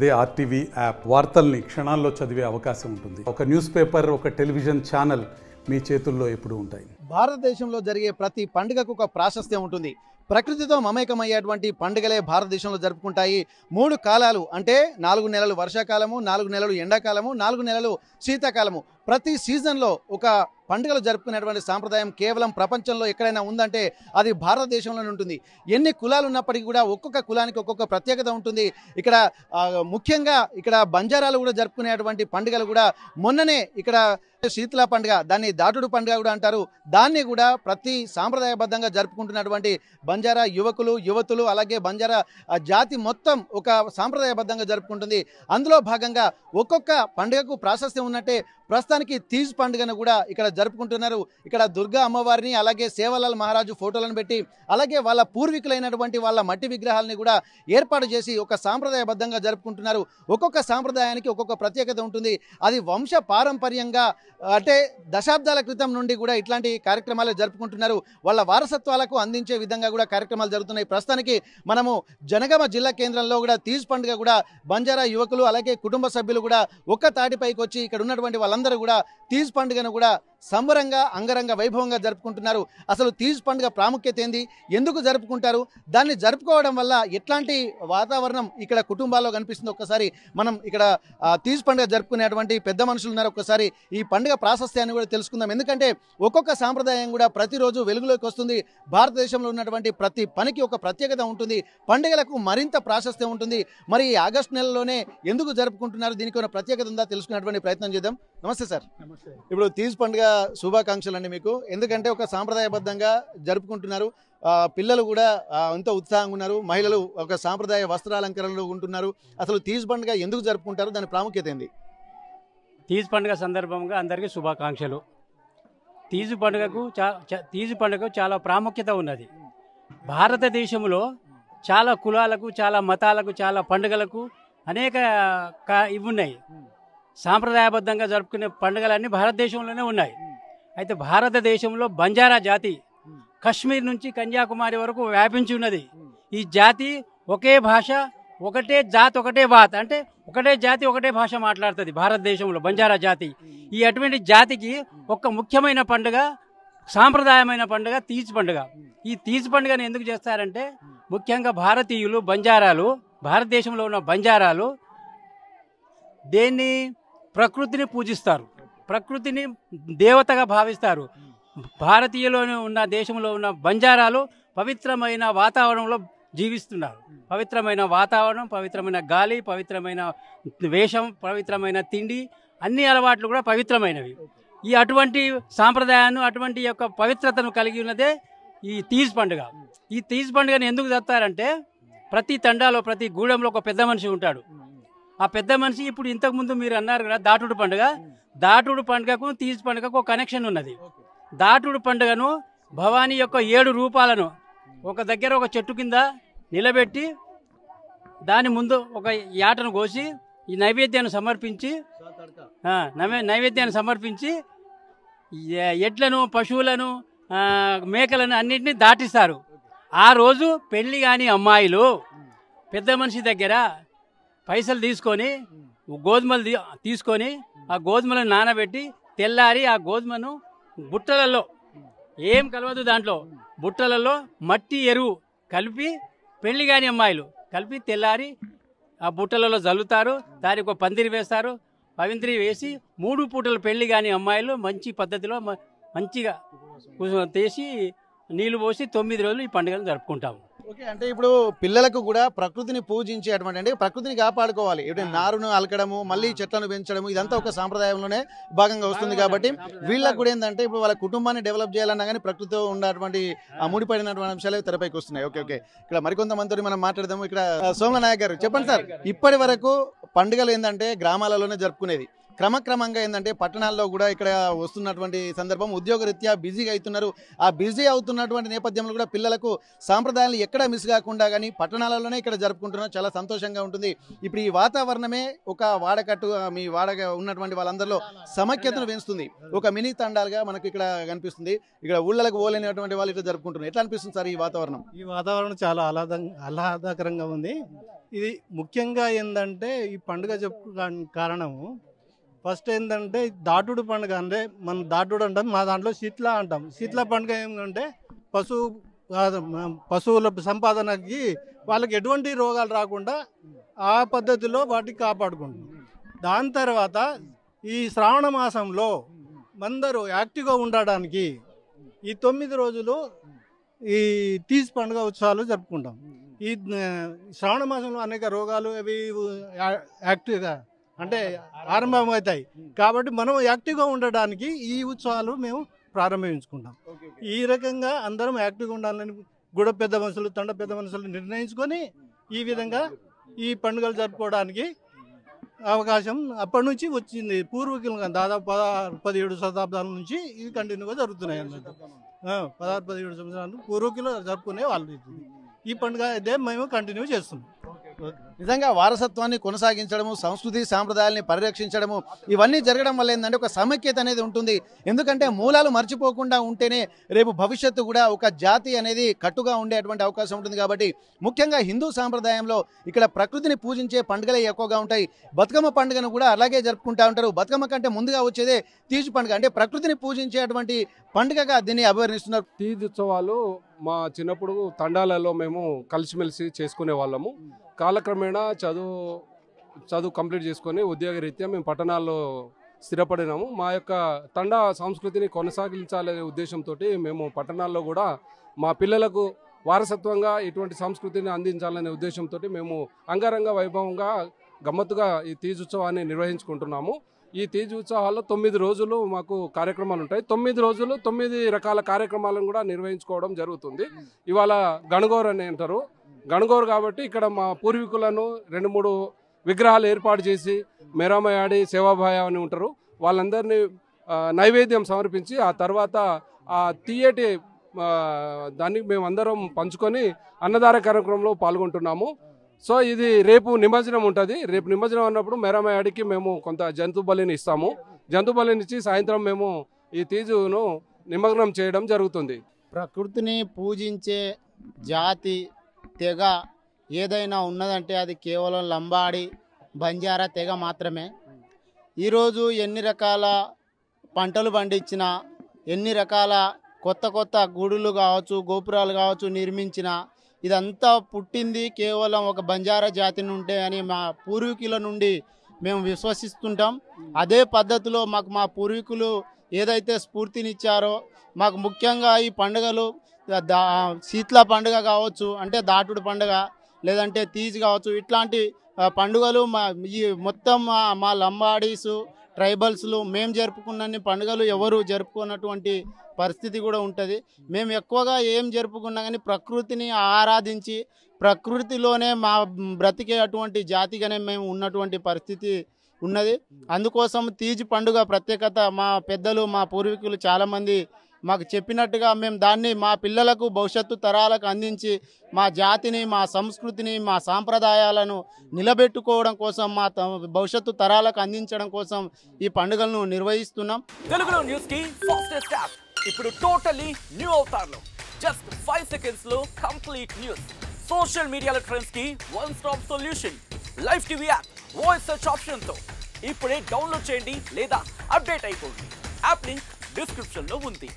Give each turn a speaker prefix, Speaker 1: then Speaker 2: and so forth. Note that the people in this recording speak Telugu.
Speaker 1: అదే ఆర్టీవీ యాప్ వార్తల్ని క్షణాల్లో చదివే అవకాశం ఉంటుంది. ఒక న్యూస్ పేపర్, ఒక టెలివిజన్ ఛానల్ మీ చేతుల్లో ఎప్పుడూ ఉంటాయి.
Speaker 2: భారతదేశంలో జరిగే ప్రతి పండుగకు ఒక ప్రాశస్త్యం ఉంటుంది. ప్రకృతితో మమేకమయ్యేటువంటి పండుగలే భారతదేశంలో జరుపుకుంటాయి. 3 కాలాలు అంటే 4 నెలలు వర్షాకాలము, 4 నెలలు ఎండాకాలము, 4 నెలలు శీతాకాలము. ప్రతి సీజన్లో ఒక పండుగలు జరుపుకునేటువంటి సాంప్రదాయం కేవలం ప్రపంచంలో ఎక్కడైనా ఉందంటే అది భారతదేశంలోనే ఉంటుంది. ఎన్ని కులాలు ఉన్నప్పటికీ కూడా ఒక్కొక్క కులానికి ఒక్కొక్క ప్రత్యేకత ఉంటుంది. ఇక్కడ ముఖ్యంగా ఇక్కడ బంజారాలు కూడా జరుపుకునేటువంటి పండుగలు కూడా మొన్ననే ఇక్కడ శీతల పండుగ, దాన్ని దాటుడు పండుగ కూడా అంటారు. దాన్ని కూడా ప్రతి సాంప్రదాయబద్ధంగా జరుపుకుంటున్నటువంటి బంజారా యువకులు, యువతులు, అలాగే బంజారా జాతి మొత్తం ఒక సాంప్రదాయబద్ధంగా జరుపుకుంటుంది. అందులో భాగంగా ఒక్కొక్క పండుగకు ప్రాశస్త్యం ఉన్నట్టే ప్రస్తుతానికి తీజ్ పండుగను కూడా ఇక్కడ జరుపుకుంటున్నారు. ఇక్కడ దుర్గా అమ్మవారిని, అలాగే సేవలాల్ మహారాజు ఫోటోలను పెట్టి, అలాగే వాళ్ళ పూర్వీకులైనటువంటి వాళ్ళ మట్టి విగ్రహాలని కూడా ఏర్పాటు చేసి ఒక సాంప్రదాయబద్ధంగా జరుపుకుంటున్నారు. ఒక్కొక్క సాంప్రదాయానికి ఒక్కొక్క ప్రత్యేకత ఉంటుంది. అది వంశ పారంపర్యంగా అంటే దశాబ్దాల క్రితం నుండి కూడా ఇట్లాంటి కార్యక్రమాలు జరుపుకుంటున్నారు. వాళ్ళ వారసత్వాలకు అందించే విధంగా కూడా కార్యక్రమాలు జరుగుతున్నాయి. ప్రస్తుతానికి మనము జనగామ జిల్లా కేంద్రంలో కూడా తీజ్ పండుగ కూడా బంజారా యువకులు అలాగే కుటుంబ సభ్యులు కూడా ఒక్క తాటిపైకి వచ్చి ఇక్కడ ఉన్నటువంటి వాళ్ళందరూ కూడా తీజ్ పండుగను కూడా సంబరంగా అంగరంగ వైభవంగా జరుపుకుంటున్నారు. అసలు తీజ్ పండుగ ప్రాముఖ్యత ఏంది, ఎందుకు జరుపుకుంటారు, దాన్ని జరుపుకోవడం వల్ల ఎట్లాంటి వాతావరణం ఇక్కడ కుటుంబాల్లో కనిపిస్తుంది, ఒక్కసారి మనం ఇక్కడ తీజ్ పండుగ జరుపుకునేటువంటి పెద్ద మనుషులు ఉన్నారు, ఒక్కసారి ఈ పండుగ ప్రాశస్త్యాన్ని కూడా తెలుసుకుందాం. ఎందుకంటే ఒక్కొక్క సాంప్రదాయం కూడా ప్రతిరోజు వెలుగులోకి వస్తుంది. భారతదేశంలో ఉన్నటువంటి ప్రతి పనికి ఒక ప్రత్యేకత ఉంటుంది. పండుగలకు మరింత ప్రాశస్త్యం ఉంటుంది. మరి ఈ ఆగస్టు నెలలోనే ఎందుకు జరుపుకుంటున్నారు, దీనికి ఉన్న ప్రత్యేకత ఉందా తెలుసుకునేటువంటి ప్రయత్నం చేద్దాం. నమస్తే సార్. ఇప్పుడు తీజ్ పండుగ శుభాకాంక్షలు అండి మీకు. ఎందుకంటే ఒక సాంప్రదాయబద్ధంగా జరుపుకుంటున్నారు. పిల్లలు కూడా ఎంతో ఉత్సాహంగా ఉన్నారు. మహిళలు ఒక సాంప్రదాయ వస్త్రాలంకరణలో ఉంటున్నారు. అసలు తీజ్ పండుగ ఎందుకు జరుపుకుంటారు, దాని ప్రాముఖ్యత ఏంది?
Speaker 3: తీజ్ పండుగ సందర్భంగా అందరికీ శుభాకాంక్షలు. తీజ్ పండుగకు చాలా ప్రాముఖ్యత ఉన్నది. భారతదేశంలో చాలా కులాలకు, చాలా మతాలకు, చాలా పండుగలకు అనేక ఇవి ఉన్నాయి. సాంప్రదాయబద్ధంగా జరుపుకునే పండుగలన్నీ భారతదేశంలోనే ఉన్నాయి. అయితే భారతదేశంలో బంజారా జాతి కశ్మీర్ నుంచి కన్యాకుమారి వరకు వ్యాపించి ఉన్నది. ఈ జాతి ఒకే భాష, ఒకటే జాతి, ఒకటే బాత్, అంటే ఒకటే జాతి ఒకటే భాష మాట్లాడుతుంది భారతదేశంలో బంజారా జాతి. ఈ అటువంటి జాతికి ఒక ముఖ్యమైన పండుగ, సాంప్రదాయమైన పండుగ తీజ్ పండుగ. ఈ తీజ్ పండుగను ఎందుకు చేస్తారంటే ముఖ్యంగా భారతీయులు, బంజారాలు, భారతదేశంలో ఉన్న బంజారాలు దేన్ని ప్రకృతిని పూజిస్తారు, ప్రకృతిని దేవతగా భావిస్తారు. భారతీయులోనే ఉన్న దేశంలో ఉన్న బంజారాలు పవిత్రమైన వాతావరణంలో జీవిస్తున్నారు. పవిత్రమైన వాతావరణం, పవిత్రమైన గాలి, పవిత్రమైన వేషం, పవిత్రమైన తిండి, అన్ని అలవాట్లు కూడా పవిత్రమైనవి. ఈ అటువంటి సాంప్రదాయాన్ని, అటువంటి యొక్క పవిత్రతను కలిగి ఉన్నదే ఈ తీజ్ పండుగ. ఈ తీజ్ పండుగను ఎందుకు జరుపుతారంటే ప్రతి తండాలో, ప్రతి గూడెంలో ఒక పెద్ద మనిషి ఉంటాడు. ఆ పెద్ద మనిషి ఇప్పుడు ఇంతకుముందు మీరు అన్నారు కదా దాటుడు పండుగ, దాటుడు పండుగకు తీజ్ పండుగకు ఒక కనెక్షన్ ఉన్నది. దాటుడు పండుగను భవానీ యొక్క 7 రూపాలను ఒక దగ్గర ఒక చెట్టు కింద నిలబెట్టి దాని ముందు ఒక యాటను కోసి ఈ నైవేద్యాన్ని సమర్పించి ఎడ్లను, పశువులను, మేకలను అన్నింటినీ దాటిస్తారు. ఆ రోజు పెళ్లి కాని అమ్మాయిలు పెద్ద మనిషి దగ్గర పైసలు తీసుకొని, గోధుమలు తీసుకొని ఆ గోధుమలను నానబెట్టి తెల్లారి ఆ గోధుమను బుట్టలలో, ఏం కలవదు దాంట్లో, బుట్టలలో మట్టి ఎరువు కలిపి పెళ్లి కాని అమ్మాయిలు కలిపి తెల్లారి ఆ బుట్టలలో జల్లుతారు. దానికి ఒక పందిరి వేస్తారు. పందిరి వేసి 3 పూటలు పెళ్లి కాని అమ్మాయిలు మంచి పద్ధతిలో మంచిగా తీసి నీళ్లు పోసి 9 రోజులు ఈ పండుగను జరుపుకుంటాము.
Speaker 2: ఓకే, అంటే ఇప్పుడు పిల్లలకు కూడా ప్రకృతిని పూజించేటువంటి, అంటే ప్రకృతిని కాపాడుకోవాలి, ఇప్పుడు నారును అలకడము, మళ్ళీ చెట్లను పెంచడము, ఇదంతా ఒక సాంప్రదాయంలోనే భాగంగా వస్తుంది. కాబట్టి వీళ్ళకు కూడా ఏంటంటే ఇప్పుడు వాళ్ళ కుటుంబాన్ని డెవలప్ చేయాలన్నా కానీ ప్రకృతితో ఉన్నటువంటి ముడిపడినటువంటి అంశాలు తెరపైకి వస్తున్నాయి. ఓకే, ఇక్కడ మరికొంతమందితో మనం మాట్లాడదాము. ఇక్కడ సోమనాయక్ గారు చెప్పండి సార్, ఇప్పటి వరకు పండుగలు ఏంటంటే గ్రామాలలోనే జరుపుకునేది. క్రమక్రమంగా ఏంటంటే పట్టణాల్లో కూడా ఇక్కడ వస్తున్నటువంటి సందర్భం ఉద్యోగరీత్యా బిజీగా అవుతున్నారు. ఆ బిజీ అవుతున్నటువంటి నేపథ్యంలో కూడా పిల్లలకు సాంప్రదాయాలు ఎక్కడ మిస్ కాకుండా కానీ పట్టణాలలోనే ఇక్కడ జరుపుకుంటున్నారు. చాలా సంతోషంగా ఉంటుంది. ఇప్పుడు ఈ వాతావరణమే ఒక వాడకట్టు మీ వాడగా ఉన్నటువంటి వాళ్ళందరిలో సమైక్యతను పెంచుతుంది. ఒక మినీ తండాలుగా మనకు ఇక్కడ కనిపిస్తుంది. ఇక్కడ ఊళ్ళకు పోలేనటువంటి వాళ్ళు ఇట్లా జరుపుకుంటున్నారు. ఎట్లా అనిపిస్తుంది సార్ ఈ వాతావరణం?
Speaker 4: ఈ వాతావరణం చాలా ఆహ్లాదకరంగా ఉంది. ఇది ముఖ్యంగా ఏంటంటే ఈ పండుగ చెప్పుకోవడానికి కారణము ఫస్ట్ ఏంటంటే దాటుడు పండుగ. అంటే మనం దాటుడు అంటాం, మా దాంట్లో శీతల అంటాం. శీతల పండుగ ఏమంటే పశువుల సంపాదనకి వాళ్ళకి ఎటువంటి రోగాలు రాకుండా ఆ పద్ధతిలో వాటికి కాపాడుకుంటాం. దాని తర్వాత ఈ శ్రావణ మాసంలో అందరూ యాక్టివ్గా ఉండడానికి ఈ 9 రోజులు ఈ తీజ్ పండుగ ఉత్సవాలు జరుపుకుంటాం. ఈ శ్రావణ మాసంలో అనేక రోగాలు అవి యాక్టివ్గా అంటే ఆరంభమవుతాయి. కాబట్టి మనం యాక్టివ్గా ఉండడానికి ఈ ఉత్సవాలు మేము ప్రారంభించుకుంటాం. ఈ రకంగా అందరం యాక్టివ్గా ఉండాలని కూడా పెద్ద మనుషులు తండ పెద్ద మనుషులు నిర్ణయించుకొని ఈ విధంగా ఈ పండుగలు జరుపుకోవడానికి అవకాశం అప్పటి నుంచి వచ్చింది. పూర్వీకులుగా దాదాపు 16-17 శతాబ్దాల నుంచి ఇవి కంటిన్యూగా జరుగుతున్నాయి అన్నట్టు. 16-17 సంవత్సరాలు పూర్వీకులు జరుపుకునే వాళ్ళు ఈ పండుగ అయితే మేము కంటిన్యూ చేస్తున్నాం.
Speaker 2: నిజంగా వారసత్వాన్ని కొనసాగించడము, సంస్కృతి సాంప్రదాయాల్ని పరిరక్షించడము ఇవన్నీ జరగడం వల్ల ఏంటంటే ఒక సమైక్యత అనేది ఉంటుంది. ఎందుకంటే మూలాలు మర్చిపోకుండా ఉంటేనే రేపు భవిష్యత్తు కూడా ఒక జాతి అనేది కట్టుగా ఉండేటువంటి అవకాశం ఉంటుంది. కాబట్టి ముఖ్యంగా హిందూ సాంప్రదాయంలో ఇక్కడ ప్రకృతిని పూజించే పండుగలే ఎక్కువగా ఉంటాయి. బతుకమ్మ పండుగను కూడా అలాగే జరుపుకుంటూ ఉంటారు. బతుకమ్మ కంటే ముందుగా వచ్చేదే తీజ్ పండుగ, అంటే ప్రకృతిని పూజించేటువంటి పండుగగా దీన్ని అభివర్ణిస్తున్నారు.
Speaker 5: తీజ్ ఉత్సవాలు మా చిన్నప్పుడు తండాలలో మేము కలిసిమెలిసి చేసుకునే వాళ్ళము. కాలక్రమేణా చదువు కంప్లీట్ చేసుకొని ఉద్యోగరీత్యా మేము పట్టణాల్లో స్థిరపడినాము. మా యొక్క తండా సంస్కృతిని కొనసాగించాలనే ఉద్దేశంతో మేము పట్టణాల్లో కూడా మా పిల్లలకు వారసత్వంగా ఇటువంటి సంస్కృతిని అందించాలనే ఉద్దేశంతో మేము అంగరంగ వైభవంగా గమ్మత్తుగా ఈ తీజ్ ఉత్సవాన్ని నిర్వహించుకుంటున్నాము. ఈ తీజ్ ఉత్సవాల్లో 9 రోజులు మాకు కార్యక్రమాలు ఉంటాయి. 9 రోజులు 9 రకాల కార్యక్రమాలను కూడా నిర్వహించుకోవడం జరుగుతుంది. ఇవాళ గణగోర్ అని అంటారు. గణగోర్ కాబట్టి ఇక్కడ మా పూర్వీకులను 2-3 విగ్రహాలు ఏర్పాటు చేసి మెరామయాడి సేవాభాయ అని ఉంటారు. వాళ్ళందరినీ నైవేద్యం సమర్పించి ఆ తర్వాత ఆ తీయటి దాన్ని మేమందరం పంచుకొని అన్నదాన కార్యక్రమంలో పాల్గొంటున్నాము. సో ఇది రేపు నిమజ్జనం ఉంటుంది. రేపు నిమజ్జనం అన్నప్పుడు మెరామయాడికి మేము కొంత జంతు బలిని ఇస్తాము. జంతు బలిని ఇచ్చి సాయంత్రం మేము ఈ తీజును నిమగ్నం చేయడం జరుగుతుంది.
Speaker 6: ప్రకృతిని పూజించే జాతి తెగ ఏదైనా ఉన్నదంటే అది కేవలం లంబాడి బంజారా తెగ మాత్రమే. ఈరోజు ఎన్ని రకాల పంటలు పండించినా, ఎన్ని రకాల కొత్త గుడులు కావచ్చు, గోపురాలు కావచ్చు నిర్మించిన ఇదంతా పుట్టింది కేవలం ఒక బంజారా జాతి నుండే అని మా పూర్వీకుల నుండి మేము విశ్వసిస్తుంటాం. అదే పద్ధతిలో మా పూర్వీకులు ఏదైతే స్ఫూర్తినిచ్చారో మాకు ముఖ్యంగా ఈ పండుగలు శీతల పండుగ కావచ్చు, అంటే దాటుడు పండుగ, లేదంటే తీజ్ కావచ్చు, ఇట్లాంటి పండుగలు ఈ మొత్తం మా లంబాడీసు ట్రైబల్స్లు మేము జరుపుకున్న పండుగలు ఎవరు జరుపుకున్నటువంటి పరిస్థితి కూడా ఉంటుంది. మేము ఎక్కువగా ఏం జరుపుకున్నా కానీ ప్రకృతిని ఆరాధించి ప్రకృతిలోనే మా బ్రతికే అటువంటి జాతిగానే మేము ఉన్నటువంటి పరిస్థితి ఉన్నది. అందుకోసం తీజ్ పండుగ ప్రత్యేకత మా పెద్దలు మా పూర్వీకులు చాలామంది మాకు చెప్పినట్టుగా మేము దాన్ని మా పిల్లలకు భవిష్యత్తు తరాలకు అందించి మా జాతిని, మా సంస్కృతిని, మా సాంప్రదాయాలను నిలబెట్టుకోవడం కోసం, మా భవిష్యత్తు తరాలకు అందించడం కోసం ఈ పండుగలను నిర్వహిస్తున్నాం.
Speaker 7: తెలుగులో న్యూస్ కి ఫాస్టెస్ట్ యాప్ ఇప్పుడు టోటల్లీ న్యూ అవతార్లో జస్ట్ 5 సెకండ్స్ లో కంప్లీట్ న్యూస్, సోషల్ మీడియాల ట్రెండ్స్ కి one stop solution, live TV app, voice search option తో ఇప్పుడే డౌన్లోడ్ చేయండి లేదా అప్డేట్ అయిపోండి. యాప్ లింక్ డిస్క్రిప్షన్ లో ఉంది.